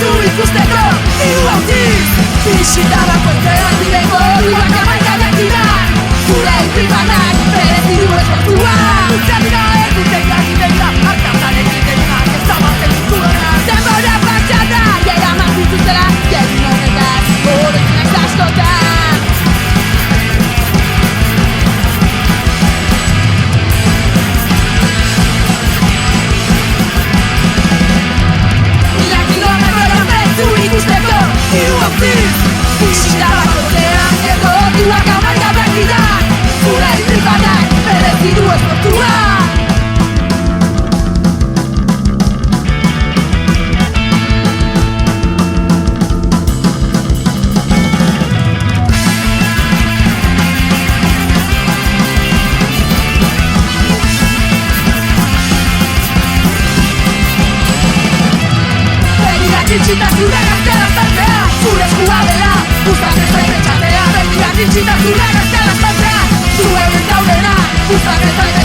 du ikusteko hiru autiz bisitara puentean direko duak amaikanak dira gure irribanak berezi du esfortzua utza dira egutegiak ideia hartazaren ideia ezabatzen dituena denbora patxada eraman dituzela egin horretaz horretzinak askotan ikusteko hiru autiz bisitara puentean direko duak amaikanak dira gure irribanak berezi du esfortzua Itxita zure gaztela espantzea, zure eskua dela Guztak ez zain etxatea, begiak itxita zure gaztela espantzea Zure euren daudena, guztak ez zain